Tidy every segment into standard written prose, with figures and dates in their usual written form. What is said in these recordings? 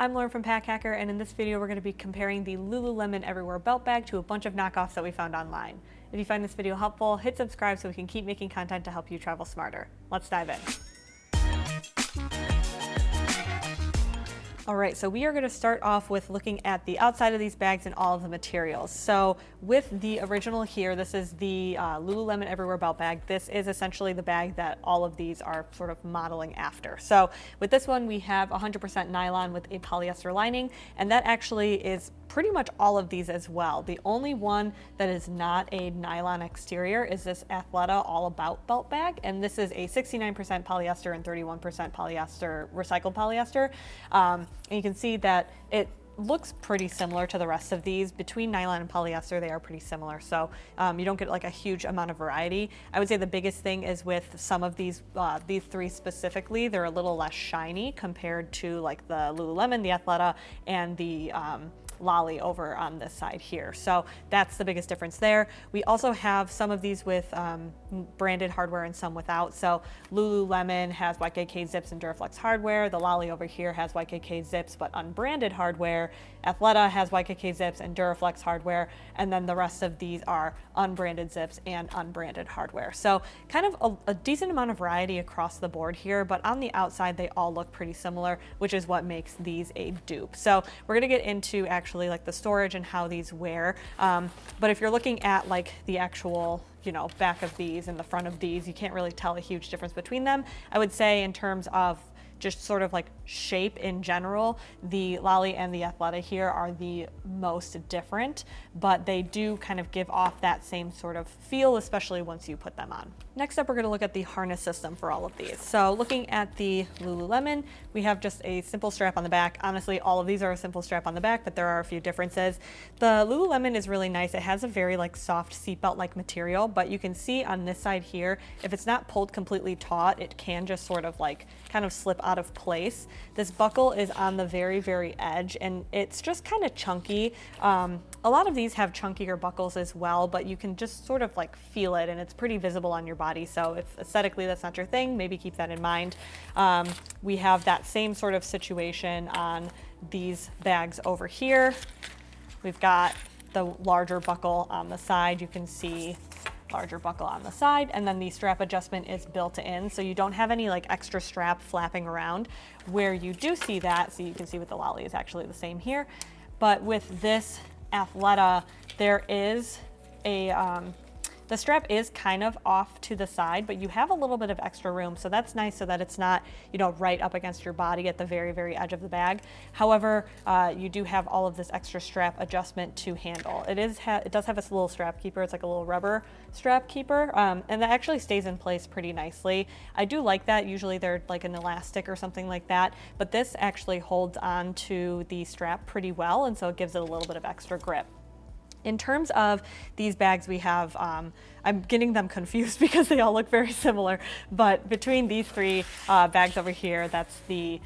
I'm Lauren from Pack Hacker, and in this video we're going to be comparing the Lululemon Everywhere Belt Bag to a bunch of knockoffs that we found online. If you find this video helpful, hit subscribe so we can keep making content to help you travel smarter. Let's dive in. All right, so we are going to start off with looking at the outside of these bags and all of the materials. So with the original here, this is the Lululemon Everywhere Belt Bag. This is essentially the bag that all of these are sort of modeling after. So with this one, we have 100% nylon with a polyester lining, and that actually is pretty much all of these as well. The only one that is not a nylon exterior is this Athleta All About belt bag, and this is a 69% polyester and 31% polyester, recycled polyester. And you can see that it looks pretty similar to the rest of these. Between nylon and polyester, they are pretty similar, so you don't get like a huge amount of variety. I would say the biggest thing is with some of these three specifically, they're a little less shiny compared to like the Lululemon, the Athleta, and the Lolly over on this side here. So that's the biggest difference there. We also have some of these with branded hardware and some without. So Lululemon has YKK zips and Duraflex hardware. The Lolly over here has YKK zips but unbranded hardware. Athleta has YKK zips and Duraflex hardware. And then the rest of these are unbranded zips and unbranded hardware. So kind of a decent amount of variety across the board here, but on the outside, they all look pretty similar, which is what makes these a dupe. So we're gonna get into actually like the storage and how these wear. But if you're looking at like the actual, back of these and the front of these, you can't really tell a huge difference between them. I would say in terms of just sort of like shape in general, the Lolly and the Athleta here are the most different, but they do kind of give off that same sort of feel, especially once you put them on. Next up, we're gonna look at the harness system for all of these. So looking at the Lululemon, we have just a simple strap on the back. Honestly, all of these are a simple strap on the back, but there are a few differences. The Lululemon is really nice. It has a very like soft seatbelt-like material, but you can see on this side here, if it's not pulled completely taut, it can just sort of like kind of slip out of place. This buckle is on the very, very edge, and it's just kind of chunky. A lot of these have chunkier buckles as well, but you can just sort of like feel it, and it's pretty visible on your body. So if aesthetically that's not your thing, maybe keep that in mind. We have that same sort of situation on these bags over here. We've got the larger buckle on the side. You can see larger buckle on the side, and then the strap adjustment is built in, so you don't have any like extra strap flapping around. Where you do see that, so you can see with the Lolly is actually the same here, but with this Athleta, there is a the strap is kind of off to the side, but you have a little bit of extra room, so that's nice so that it's not, right up against your body at the very, very edge of the bag. However, you do have all of this extra strap adjustment to handle. It does have this little strap keeper. It's like a little rubber strap keeper, and that actually stays in place pretty nicely. I do like that. Usually they're like an elastic or something like that, but this actually holds on to the strap pretty well, and so it gives it a little bit of extra grip. In terms of these bags, we have, I'm getting them confused because they all look very similar, but between these three bags over here, that's the,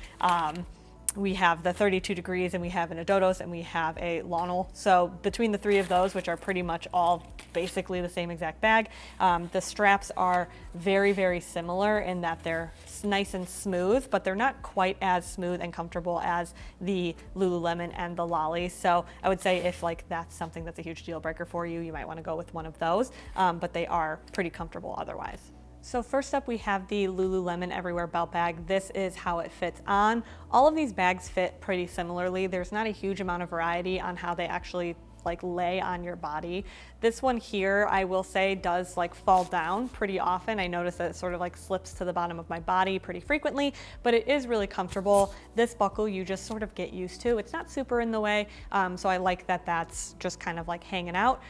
we have the 32 degrees, and we have an Adodos, and we have a Lawnel. So between the three of those, which are pretty much all basically the same exact bag, the straps are very, very similar in that they're nice and smooth, but they're not quite as smooth and comfortable as the Lululemon and the Lolly. So I would say if like that's something that's a huge deal breaker for you, you might want to go with one of those, but they are pretty comfortable otherwise. So first up, we have the Lululemon Everywhere Belt Bag. This is how it fits on. All of these bags fit pretty similarly. There's not a huge amount of variety on how they actually like lay on your body. This one here, I will say, does like fall down pretty often. I notice that it sort of like slips to the bottom of my body pretty frequently, but it is really comfortable. This buckle you just sort of get used to. It's not super in the way, so I like that that's just kind of like hanging out.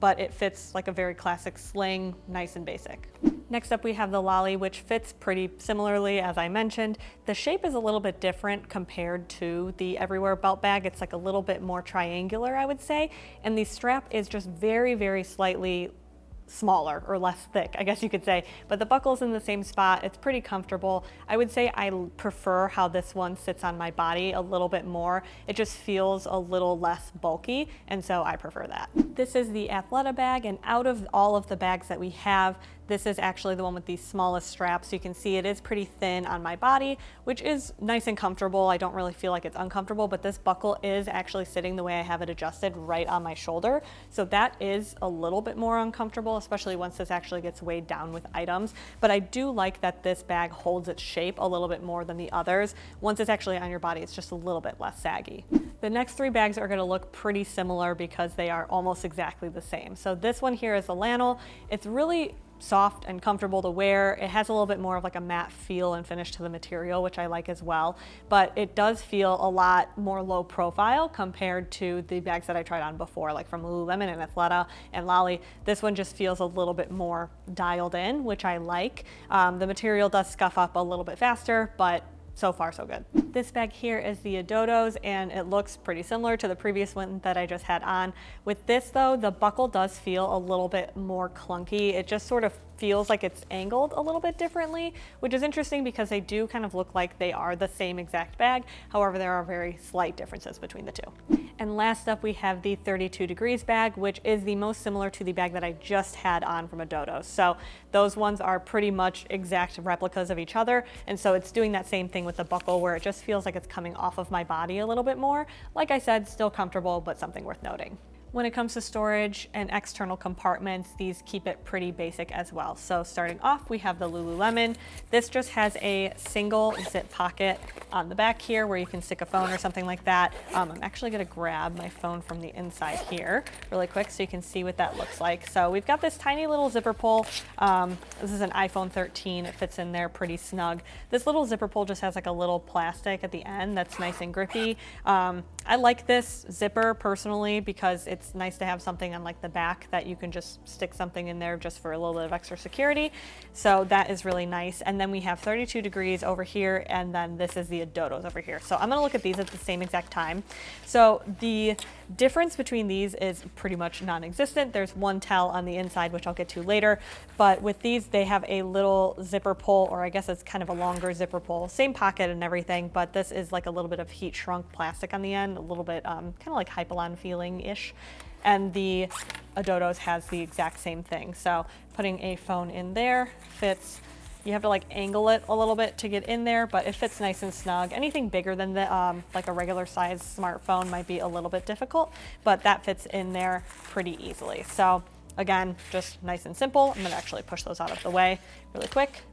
But it fits like a very classic sling, nice and basic. Next up, we have the Lolly, which fits pretty similarly, as I mentioned. The shape is a little bit different compared to the Everywhere Belt Bag. It's like a little bit more triangular, I would say. And the strap is just very, very slightly smaller or less thick, I guess you could say, but the buckle's in the same spot. It's pretty comfortable. I would say I prefer how this one sits on my body a little bit more. It just feels a little less bulky, and so I prefer that. This is the Athleta bag, and out of all of the bags that we have, This is actually the one with the smallest straps. So you can see it is pretty thin on my body, which is nice and comfortable. I don't really feel like it's uncomfortable, but this buckle is actually sitting the way I have it adjusted right on my shoulder. So that is a little bit more uncomfortable, especially once this actually gets weighed down with items. But I do like that this bag holds its shape a little bit more than the others. Once it's actually on your body, it's just a little bit less saggy. The next three bags are going to look pretty similar because they are almost exactly the same. So this one here is the Lanel. It's really soft and comfortable to wear. It has a little bit more of like a matte feel and finish to the material, which I like as well, but it does feel a lot more low profile compared to the bags that I tried on before, like from Lululemon and Athleta and Lolly. This one just feels a little bit more dialed in, which I like. The material does scuff up a little bit faster, but so far so good. This bag here is the Adodos, and it looks pretty similar to the previous one that I just had on. With this though, the buckle does feel a little bit more clunky. It just sort of feels like it's angled a little bit differently, which is interesting because they do kind of look like they are the same exact bag. However, there are very slight differences between the two. And last up, we have the 32 degrees bag, which is the most similar to the bag that I just had on from Adodos. So those ones are pretty much exact replicas of each other. And so it's doing that same thing with the buckle where it just feels like it's coming off of my body a little bit more. Like I said, still comfortable, but something worth noting. When it comes to storage and external compartments, these keep it pretty basic as well. So starting off, we have the Lululemon. This just has a single zip pocket on the back here where you can stick a phone or something like that. I'm actually gonna grab my phone from the inside here really quick so you can see what that looks like. So we've got this tiny little zipper pull. This is an iPhone 13. It fits in there pretty snug. This little zipper pull just has like a little plastic at the end that's nice and grippy. I like this zipper personally because it's nice to have something on like the back that you can just stick something in there just for a little bit of extra security. So that is really nice. And then we have 32 degrees over here, and then this is the Adodos over here. So I'm gonna look at these at the same exact time. So the difference between these is pretty much non-existent. There's one tell on the inside, which I'll get to later. But with these, they have a little zipper pull, or I guess it's kind of a longer zipper pull. Same pocket and everything, but this is like a little bit of heat shrunk plastic on the end, a little bit kind of like Hypalon feeling-ish. And the Adodos has the exact same thing. So putting a phone in there fits. You have to like angle it a little bit to get in there, but it fits nice and snug. Anything bigger than the like a regular size smartphone might be a little bit difficult, but that fits in there pretty easily. So again, just nice and simple. I'm gonna actually push those out of the way really quick.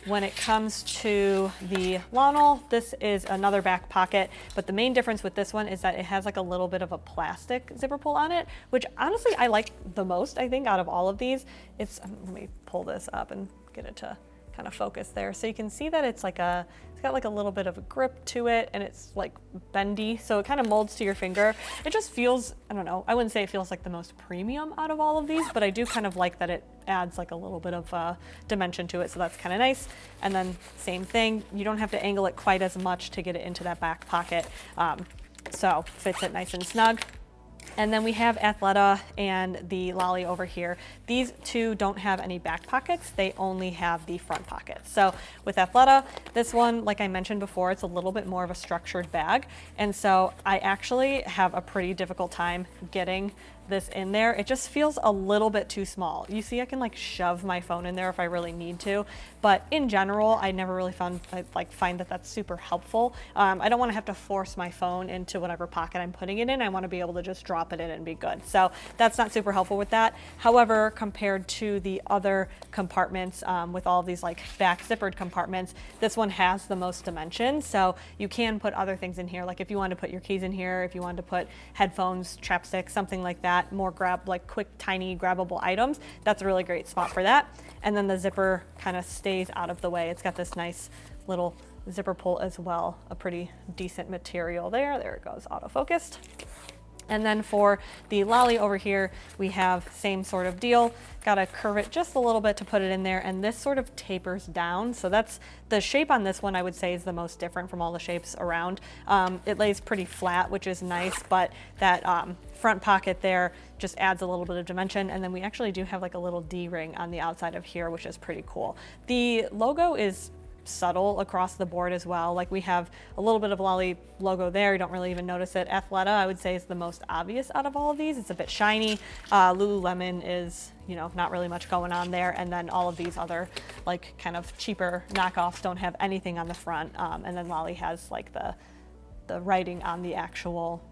When it comes to the Lanel, this is another back pocket, but the main difference with this one is that it has like a little bit of a plastic zipper pull on it, which honestly I like the most, I think, out of all of these. Let me pull this up and get it to kind of focus there. So you can see that it's got like a little bit of a grip to it, and it's like bendy, so it kind of molds to your finger. It just feels, I don't know, I wouldn't say it feels like the most premium out of all of these, but I do kind of like that it adds like a little bit of dimension to it, so that's kind of nice. And then same thing, you don't have to angle it quite as much to get it into that back pocket, so fits it nice and snug. And then we have Athleta and the Lolly over here. These two don't have any back pockets. They only have the front pockets. So with Athleta, this one, like I mentioned before, it's a little bit more of a structured bag. And so I actually have a pretty difficult time getting this in there. It just feels a little bit too small. You see, I can like shove my phone in there if I really need to, but in general, I never really find that that's super helpful. I don't want to have to force my phone into whatever pocket I'm putting it in. I want to be able to just drop it in and be good. So that's not super helpful with that. However, compared to the other compartments with all of these like back zippered compartments, this one has the most dimension. So you can put other things in here. Like if you wanted to put your keys in here, if you wanted to put headphones, chapstick, something like that, more quick, tiny, grabbable items, that's a really great spot for that. And then the zipper kind of stays out of the way. It's got this nice little zipper pull as well, a pretty decent material there. There it goes, auto-focused. And then for the Lolly over here, we have same sort of deal. Got to curve it just a little bit to put it in there, and this sort of tapers down. So that's the shape on this one, I would say, is the most different from all the shapes around. It lays pretty flat, which is nice, but that front pocket there just adds a little bit of dimension. And then we actually do have like a little D-ring on the outside of here, which is pretty cool. The logo is subtle across the board as well. Like we have a little bit of Lolly logo there. You don't really even notice it. Athleta, I would say, is the most obvious out of all of these. It's a bit shiny. Lululemon is, you know, not really much going on there. And then all of these other like kind of cheaper knockoffs don't have anything on the front. And then Lolly has like the writing on the actual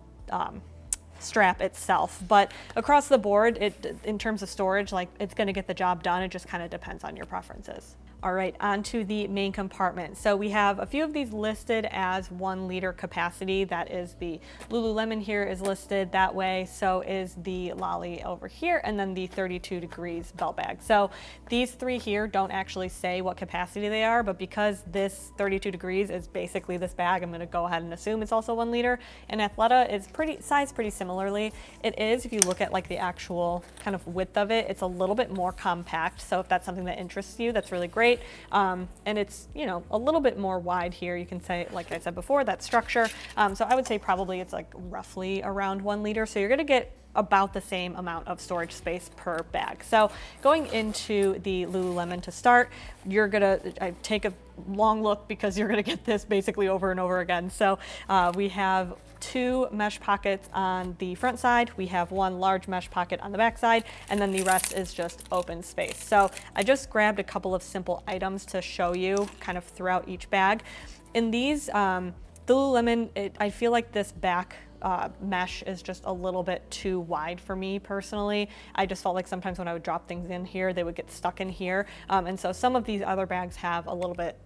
strap itself. But across the board, in terms of storage, like it's going to get the job done. It just kind of depends on your preferences. All right, on to the main compartment. So we have a few of these listed as 1 liter capacity. That is the Lululemon here is listed that way. So is the Lolly over here, and then the 32 degrees belt bag. So these 3 here don't actually say what capacity they are, but because this 32 degrees is basically this bag, I'm gonna go ahead and assume it's also 1 liter. And Athleta is sized pretty similarly. It is, if you look at like the actual kind of width of it, it's a little bit more compact. So if that's something that interests you, that's really great. And it's, you know, a little bit more wide here. You can say, like I said before, that structure. So I would say probably it's like roughly around 1 liter. So you're going to get about the same amount of storage space per bag. So going into the Lululemon to start, you're gonna take a long look because you're gonna get this basically over and over again. So we have 2 mesh pockets on the front side. We have 1 large mesh pocket on the back side, and then the rest is just open space. So I just grabbed a couple of simple items to show you kind of throughout each bag. In these, the Lululemon, I feel like this back mesh is just a little bit too wide for me personally. I just felt like sometimes when I would drop things in here, they would get stuck in here. And so some of these other bags have a little bit,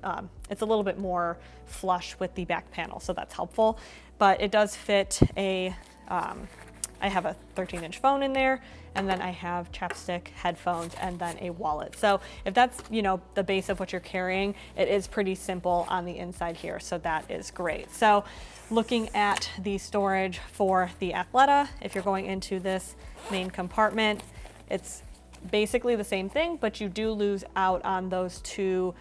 it's a little bit more flush with the back panel, so that's helpful. But it does fit a, I have a 13-inch phone in there, and then I have chapstick, headphones, and then a wallet. So if that's, you know, the base of what you're carrying, it is pretty simple on the inside here, so that is great. So looking at the storage for the Athleta, if you're going into this main compartment, it's basically the same thing, but you do lose out on those 2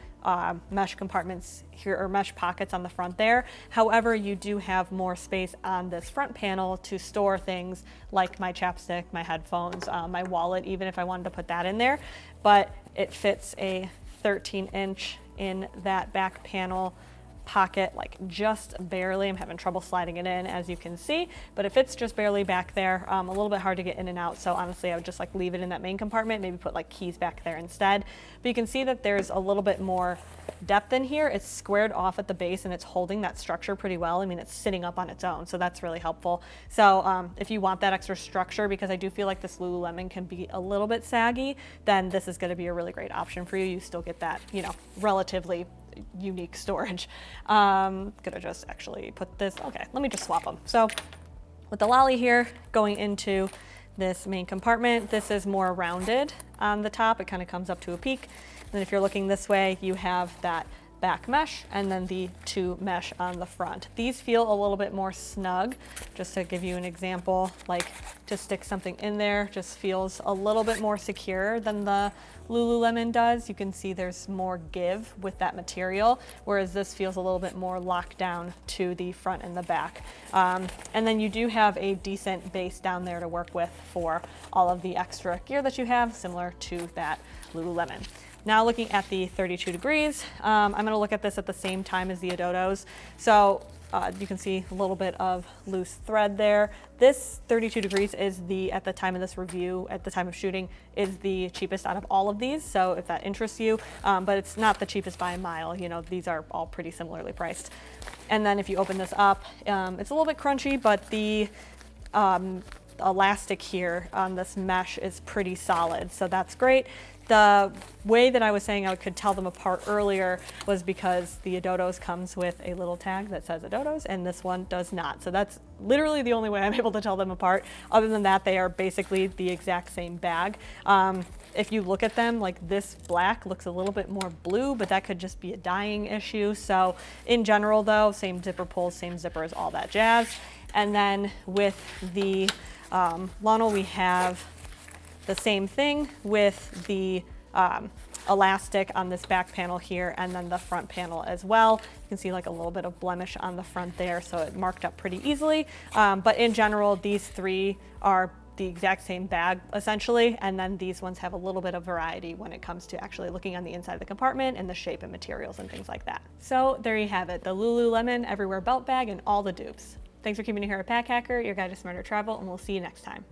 mesh compartments here, or mesh pockets on the front there. However, you do have more space on this front panel to store things like my chapstick, my headphones, my wallet, even if I wanted to put that in there. But it fits a 13-inch in that back panel pocket, like just barely. I'm having trouble sliding it in, as you can see, but it fits just barely back there. A little bit hard to get in and out, so honestly I would just like leave it in that main compartment, maybe put like keys back there instead. But you can see that there's a little bit more depth in here. It's squared off at the base and it's holding that structure pretty well. I mean, it's sitting up on its own, so that's really helpful. So if you want that extra structure, because I do feel like this Lululemon can be a little bit saggy, then this is going to be a really great option for you. You still get that, you know, relatively unique storage. Gonna just actually put this, okay, let me just swap them. So with the Lolly here going into this main compartment, this is more rounded on the top. It kind of comes up to a peak. Then if you're looking this way, you have that back mesh and then the 2 mesh on the front. These feel a little bit more snug. Just to give you an example, like to stick something in there just feels a little bit more secure than the Lululemon does. You can see there's more give with that material, whereas this feels a little bit more locked down to the front and the back. And then you do have a decent base down there to work with for all of the extra gear that you have, similar to that Lululemon. Now looking at the 32 degrees, I'm going to look at this at the same time as the Adodos. So you can see a little bit of loose thread there. This 32 degrees is at the time of this review, at the time of shooting, is the cheapest out of all of these. So if that interests you, but it's not the cheapest by a mile. You know, these are all pretty similarly priced. And then if you open this up, it's a little bit crunchy, but the elastic here on this mesh is pretty solid. So that's great. The way that I was saying I could tell them apart earlier was because the Adodos comes with a little tag that says Adodos, and this one does not. So that's literally the only way I'm able to tell them apart. Other than that, they are basically the exact same bag. If you look at them, like this black looks a little bit more blue, but that could just be a dyeing issue. So in general though, same zipper pulls, same zippers, all that jazz. And then with the Lano, we have the same thing with the elastic on this back panel here, and then the front panel as well. You can see like a little bit of blemish on the front there, so it marked up pretty easily. But in general, these 3 are the exact same bag essentially, and then these ones have a little bit of variety when it comes to actually looking on the inside of the compartment and the shape and materials and things like that. So there you have it, the Lululemon Everywhere Belt Bag and all the dupes. Thanks for keeping it here at Pack Hacker, your guide to smarter travel, and we'll see you next time.